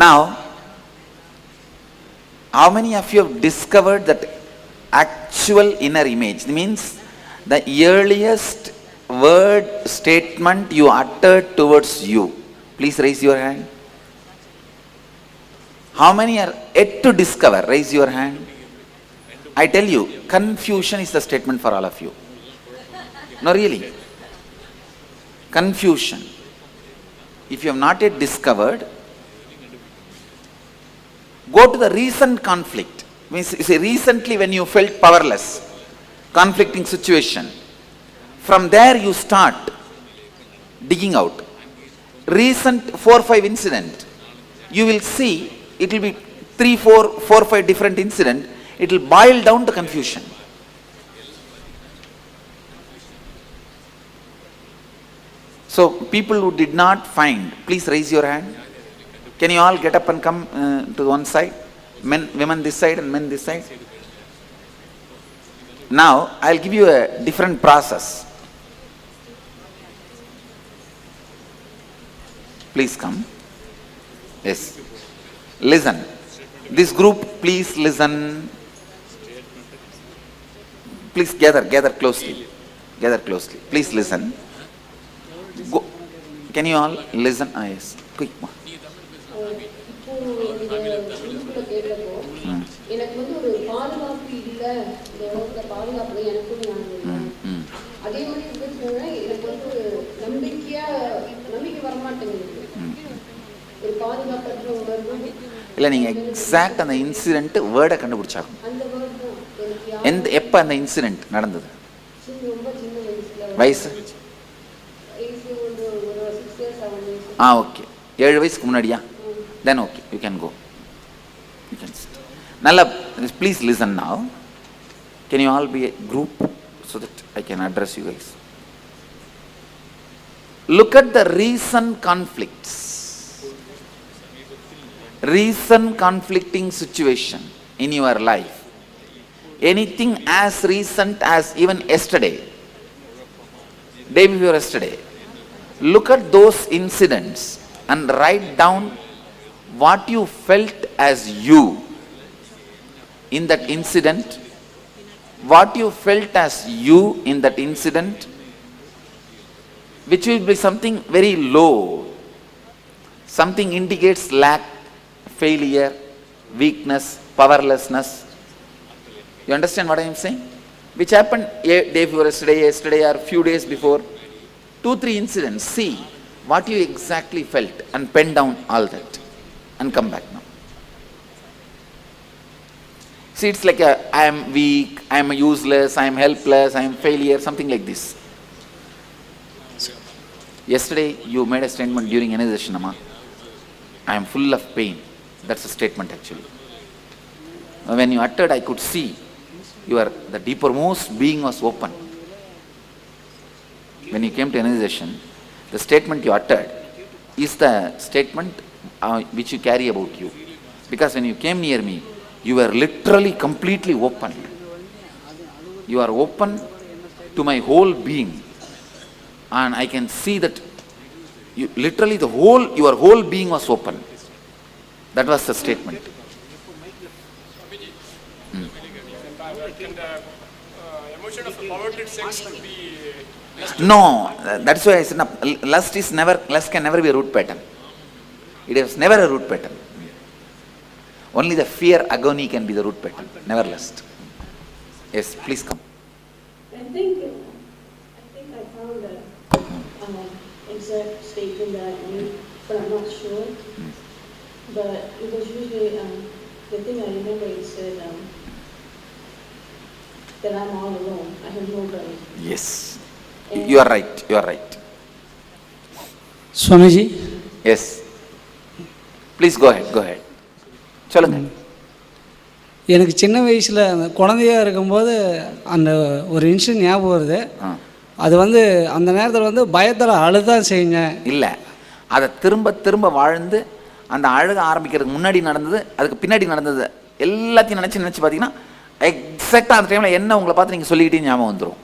Now, how many of you have discovered that actual inner image? It means the earliest word statement you uttered towards you. Please raise your hand. How many are yet to discover? Raise your hand. I tell you, confusion is the statement for all of you. No, really. Confusion. If you have not yet discovered, go to the recent conflict. Means, say recently when you felt powerless, conflicting situation. From there you start digging out. Recent 4-5 incident. You will see it will be 3-4-5 different incident. It will boil down to confusion. So people who did not find, please raise your hand. Can you all get up and come to one side? Men, women this side and men this side. Now I'll give you a different process. Please come. Yes. Listen. This group, please listen. Please gather closely. Gather closely. Please listen. Go. Can you all listen? Ah, yes. Quick. எனக்கு வந்து ஒரு பாதுகாப்பு இல்லை, இந்த உலகத்துல பாதுகாப்பு எனக்கும் அதே மாதிரி எனக்கு வந்து ஒரு நம்பிக்கை வரமாட்டேங்குது, ஒரு பாதுகாப்பற்ற உணர்வு. இல்லை, நீங்கள் எக்ஸாக்ட் அந்த இன்சிடென்ட் வேர்டை கண்டுபிடிச்சாகும். அந்த வேர்ட் தான் எப்போ அந்த இன்சிடென்ட் நடந்தது? ரொம்ப சின்ன வயசு? ஒரு 6 years 7 years. ஓகே. 7 வயசுக்கு முன்னாடியா? Then okay, you can go. You can sit. Nalla, please listen now. Can you all be a group so that I can address you guys? Look at the recent conflicts. Recent conflicting situation in your life. Anything as recent as even yesterday, day before yesterday. Look at those incidents and write down what you felt as you in that incident. What you felt as you in that incident, which will be something very low. Something indicates lack, failure, weakness, powerlessness. You understand what I am saying? Which happened day before yesterday or few days before. 2-3 incidents. See what you exactly felt and pen down all that and come back now. See, it's like I am weak, I am useless, I am helpless, I am failure, something like this. Yesterday you made a statement during any session, Amma. I am full of pain. That's a statement actually. When you uttered, I could see the deepermost being was open. When you came to any session, the statement you uttered is the statement which you carry about you. Because when you came near me, you were literally completely open. You are open to my whole being. And I can see that you, literally your whole being was open. That was the statement. Can the emotion of perverted sex could be... No, that's why I said lust can never be a root pattern. It is never a root pattern. Only the fear agony can be the root pattern, never lust. Yes, please come. I think I found an exact statement that I knew, but I'm not sure. But it was usually, the thing I remember, it said that I'm all alone. I have nobody. Yes. You are right. You are right. Swamiji? Yes. Please go ahead. Go ahead. சொல்லுங்க. எனக்கு சின்ன வயசில் அந்த குழந்தையாக இருக்கும்போது அந்த ஒரு incident ஞாபகம் வருது. அது அந்த நேரத்தில் பயத்தில் அழுதான் செஞ்சேன். இல்லை, அதை திரும்ப திரும்ப வாழ்ந்து அந்த அழுக ஆரம்பிக்கிறதுக்கு முன்னாடி நடந்தது, அதுக்கு பின்னாடி நடந்தது எல்லாத்தையும் நினச்சி பார்த்தீங்கன்னா எக்ஸாக்டாக அந்த டைமில் என்ன உங்களை பார்த்து நீங்கள் சொல்லிக்கிட்டே ஞாபகம் வந்துடும்.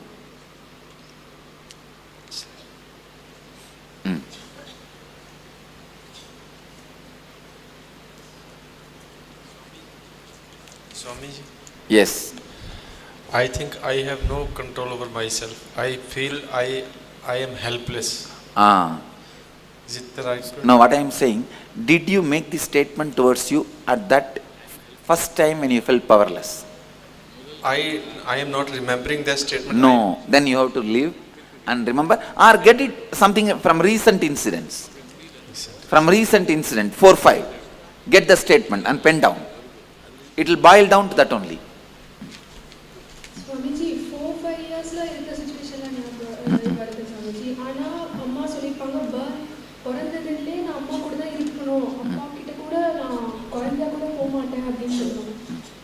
Swamiji, Yes. I think I have no control over myself. I feel I am helpless. Is it the right word? Now what I am saying, did you make this statement towards you at that first time when you felt powerless? I am not remembering that statement. No. Then you have to live and remember, or get it something from recent incidents. From recent incident, 4, 5. Get the statement and pen down. It will boil down to that only. Swamiji, 4-5 years la irukka situation la naan varudhu Swamiji. Ana amma solipanga பொறந்ததில்லே நான் அம்மா கூட தான் இருக்கணும், அப்பா கிட்ட கூட நான் குழந்தையா கூட போக மாட்டேன் அப்படின்னு சொல்லுவாங்க.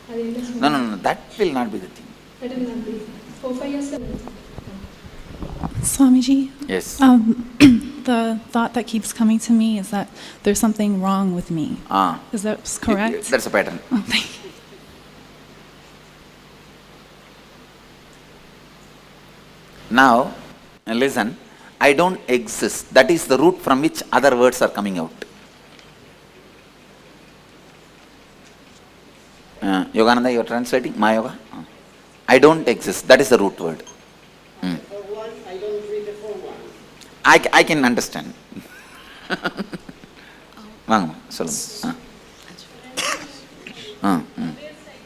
அது என்ன? No. That will not be the thing. That will not be. 4-5 years. Swamiji? Yes. The thought that keeps coming to me is that there's something wrong with me. Is that correct? That's a pattern. Oh, thank you. Now, listen, I don't exist. That is the root from which other words are coming out. Yogananda, you are translating my yoga? I don't exist. That is the root word. For one, I don't read the for one. I can understand. வாங்க சொல்லுங்க. I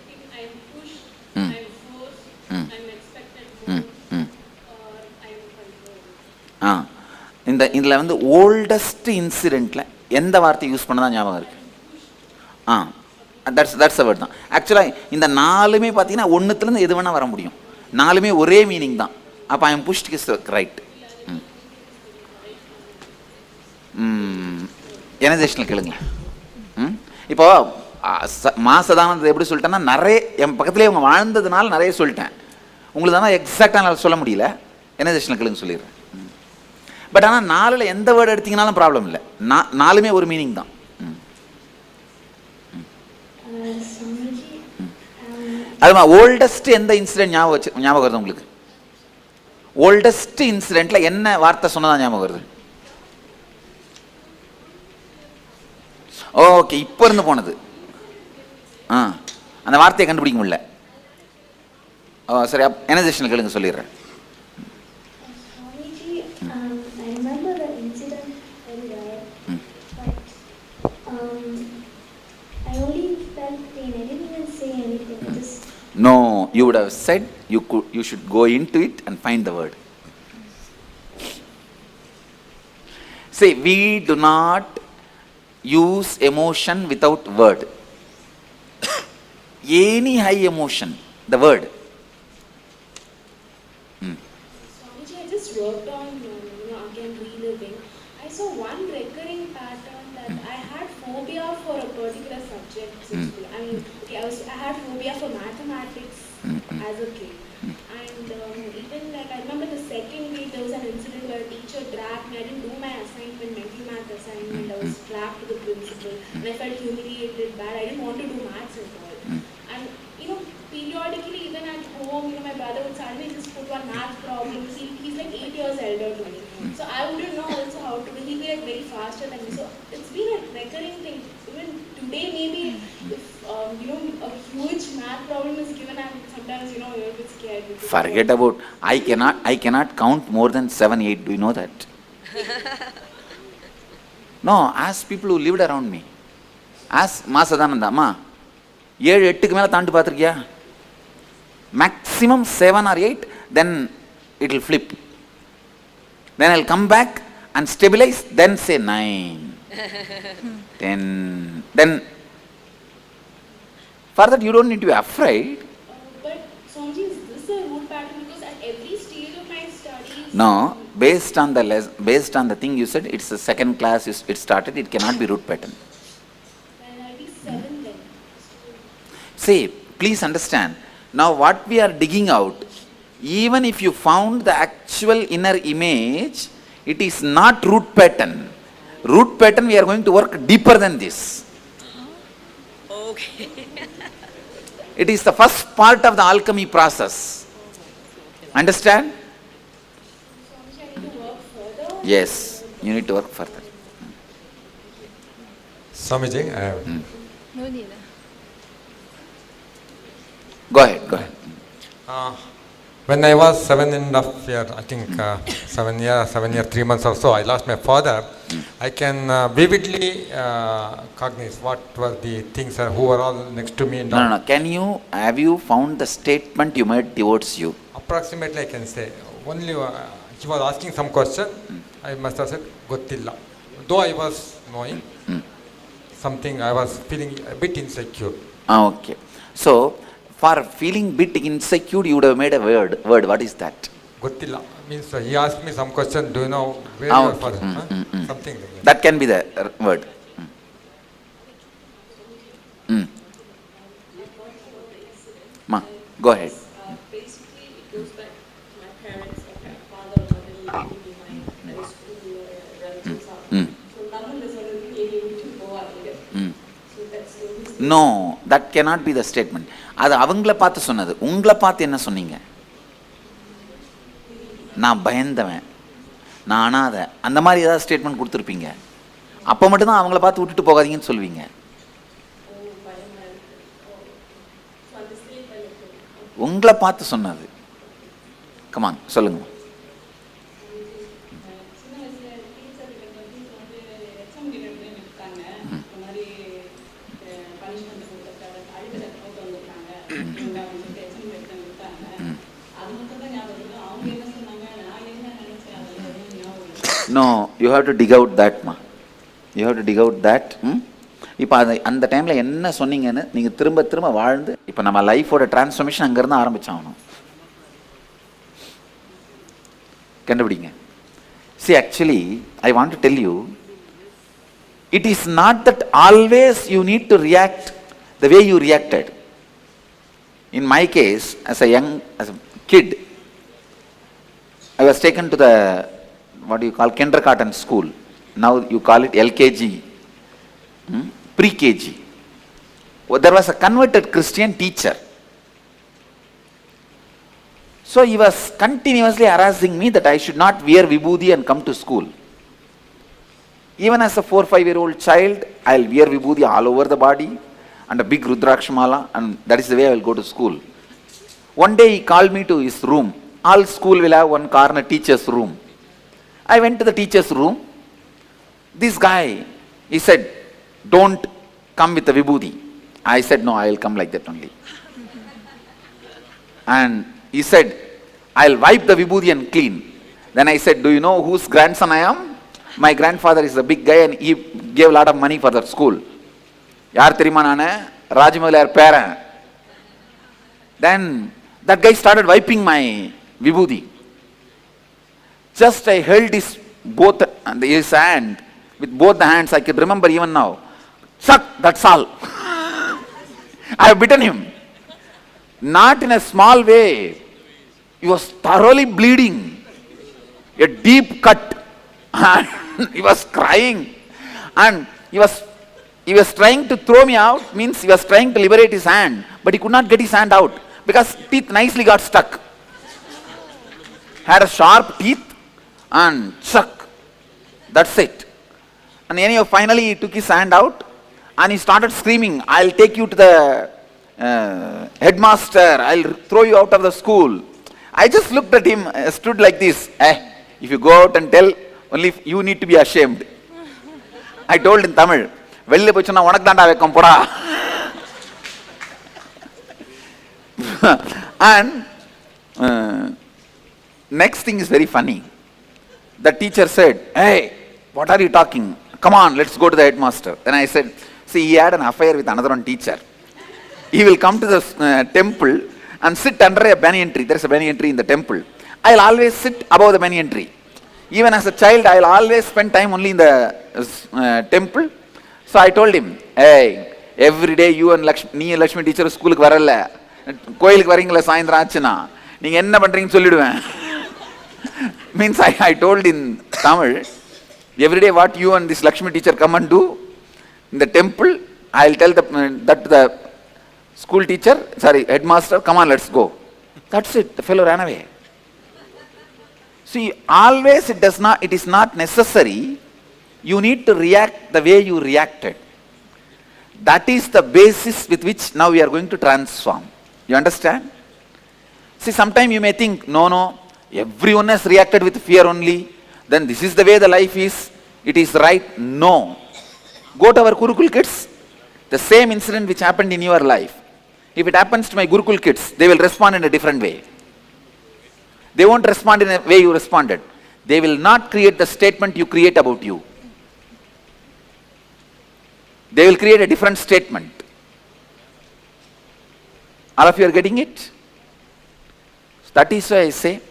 think I'm pushed, I'm forced, I'm expected to, or I'm controlled. இதில் வந்து oldest இன்சிடெண்ட்டில் எந்த வார்த்தை use பண்ணதான் ஞாபகம் இருக்கு? That's word தான். ஆக்சுவலாக இந்த 4மே பார்த்தீங்கன்னா ஒன்றுத்துலேருந்து எது வேணால் வர முடியும். 4மே ஒரே மீனிங் தான். அப்போ I am pushed is right. எனர்ஜேஷனில் கேளுங்களேன். இப்போ மாசதானது எப்படி சொல்லிட்டேன்னா, நிறைய என் பக்கத்துலேயே அவங்க வாழ்ந்ததுனால நிறைய சொல்லிட்டேன். உங்களுக்கு தானே எக்ஸாக்டாக நான் சொல்ல முடியல. எனர்ஜேஷனில் கேளுங்க சொல்லிடுறேன். பட் ஆனால் 4ல் எந்த வேர்டு எடுத்தீங்கனாலும் ப்ராப்ளம் இல்லை. 4மே ஒரு மீனிங் தான். அதுமா ஓல்டஸ்ட் எந்த இன்சிடென்ட் ஞாபகம் வருது உங்களுக்கு? ஓல்டஸ்ட் இன்சிடென்ட்ல என்ன வார்த்தை சொன்னதா ஞாபகம் வருது? ஓகே, இப்போ இருந்து போனது. அந்த வார்த்தையை கண்டுபிடிக்க முடியல. சரி, எனர்ஜேஷனில் கேளுங்க சொல்லிடுறேன். No, you would have said you should go into it and find the word. See, we do not use emotion without word. Any high emotion, the word. Swamiji, I just worked on again reliving. I saw one recurring pattern that I had phobia for a particular subject. I mean, I had phobia for mathematics as a kid. And even like I remember the second week there was an incident where a teacher dragged me. I didn't do my assignment, mental math assignment. I was dragged to the principal and I felt humiliated, bad. I didn't want to do maths at all. And periodically even at home, my brother would suddenly just put one math problem. He's like 8 years elder to me. So I wouldn't know also how to do. He'll be like very faster than me. So it's been a recurring thing. Even today maybe if a huge math problem is given, and sometimes you're a bit scared. Forget about. I cannot count more than 7, 8. Do you know that? No, ask people who lived around me. Ask Masadananda, அம்மா 7, 8க்கு மேலே தாண்டி பார்த்துருக்கியா? Maximum 7 or 8, then it will flip. Then I'll come back and stabilize, then say 9, 10. Then for that you don't need to be afraid. But Swamiji, is this a root pattern? Because at every stage of my studies. No, based on the thing you said, it's the second class it started. It cannot be root pattern. Then I'll be 7 then. See, please understand. Now what we are digging out, even if you found the actual inner image, it is not root pattern. Root pattern, we are going to work deeper than this. Okay. It is the first part of the alchemy process. Understand? Swamiji, I need to work further. Yes, you need to work further. Swamiji, No need. Go ahead, go ahead. When I was 7.5 years, I think 7 years, 3 months or so, I lost my father. I can vividly cognize what were the things who were all next to me. And No. Have you found the statement you made towards you? Approximately I can say. Only he was asking some question. I must have said, Gottilla. Though I was knowing something, I was feeling a bit insecure. Okay. So, for feeling bit insecure, you would have made a word. What is that? Gottilla. Means he asked me some question, do you know where your father? Something like that. That can be the word. Ma, go ahead. Basically, it goes back to my parents, like my father or mother leaving behind at a school or a relative's house. So none of this other able to go out with it. So that's the reason. No, that cannot be the statement. அது அவங்கள பார்த்து சொன்னது. உங்களை பார்த்து என்ன சொன்னீங்க? நான் பயந்தவன், நான் அனாத, அந்த மாதிரி ஏதாவது ஸ்டேட்மெண்ட் கொடுத்துருப்பீங்க. அப்போ மட்டும்தான் அவங்கள பார்த்து விட்டுட்டு போகாதீங்கன்னு சொல்லுவீங்க. உங்களை பார்த்து சொன்னது. கமான் சொல்லுங்க. No, you have to dig out that, ma. You have to dig out that. இப்போ அந்த டைமில் என்ன சொன்னீங்கன்னு நீங்கள் திரும்ப வாழ்ந்து இப்போ நம்ம லைஃபோட டிரான்ஸ்ஃபர்மேஷன் அங்கேருந்து ஆரம்பிச்சாகணும். கண்டுபிடிங்க. See, actually, I want to tell you, it is not that always you need to react the way you reacted. In my case, as a kid, I was taken to the, what do you call, kindergarten school. Now you call it LKG, pre-KG. There was a converted Christian teacher. So he was continuously harassing me that I should not wear vibhuti and come to school. Even as a 4-5-year-old child, I'll wear vibhuti all over the body and a big Rudrakshamala, and that is the way I will go to school. One day he called me to his room. All school will have one corner, teacher's room. I went to the teacher's room. This guy, he said, don't come with the vibhuti. I said, no, I will come like that only. And he said, I'll wipe the vibhuti and clean. Then I said, do you know whose grandson I am? My grandfather is a big guy and he gave a lot of money for that school. Yaar theriyuma nanu? Rajmouliar parent. Then that guy started wiping my vibhuti. Just I held his hand with both the hands. I could remember even now. Suck, that's all. I have bitten him. Not in a small way. He was thoroughly bleeding. A deep cut. And he was crying. And he was trying to throw me out, means he was trying to liberate his hand, but he could not get his hand out because teeth nicely got stuck. Had a sharp teeth and stuck. That's it. And anyhow, finally he took his hand out and he started screaming, I'll take you to the headmaster, I'll throw you out of the school. I just looked at him, stood like this. If you go out and tell, only you need to be ashamed. I told in Tamil, வெளில போய் சொன்னா உனக்கு தாண்டா வைக்கம் போடா. And next thing is very funny. The teacher said, hey, what are you talking? Come on, let's go to the headmaster. Then I said, see, he had an affair with another one teacher. He will come to the temple and sit under a banyan tree. There is a banyan tree in the temple. I'll always sit above the banyan tree. Even as a child, I'll always spend time only in the temple. So I told him, hey, every day you and நீ Lakshmi teacher ஸ்கூலுக்கு வரல, கோயிலுக்கு வரீங்களா சாயந்தரம் ஆச்சுன்னா நீங்க என்ன பண்றீங்கன்னு சொல்லிடுவேன். Means I told in Tamil, every day what you and this Lakshmi teacher come and do in the temple, I'll tell that to the school teacher, sorry, headmaster, come on, let's go. That's it. The fellow ran away. See, always it is not necessary. You need to react the way you reacted. That is the basis with which now we are going to transform. You understand? See, sometimes you may think, no, everyone has reacted with fear only, then this is the way the life is, it is right. No. Go to our Gurukul kids, the same incident which happened in your life. If it happens to my Gurukul kids, they will respond in a different way. They won't respond in a way you responded. They will not create the statement you create about you. They will create a different statement. All of you are getting it? That is why I say,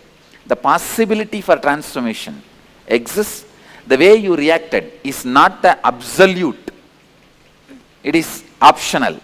the possibility for transformation exists. The way you reacted is not the absolute. It is optional.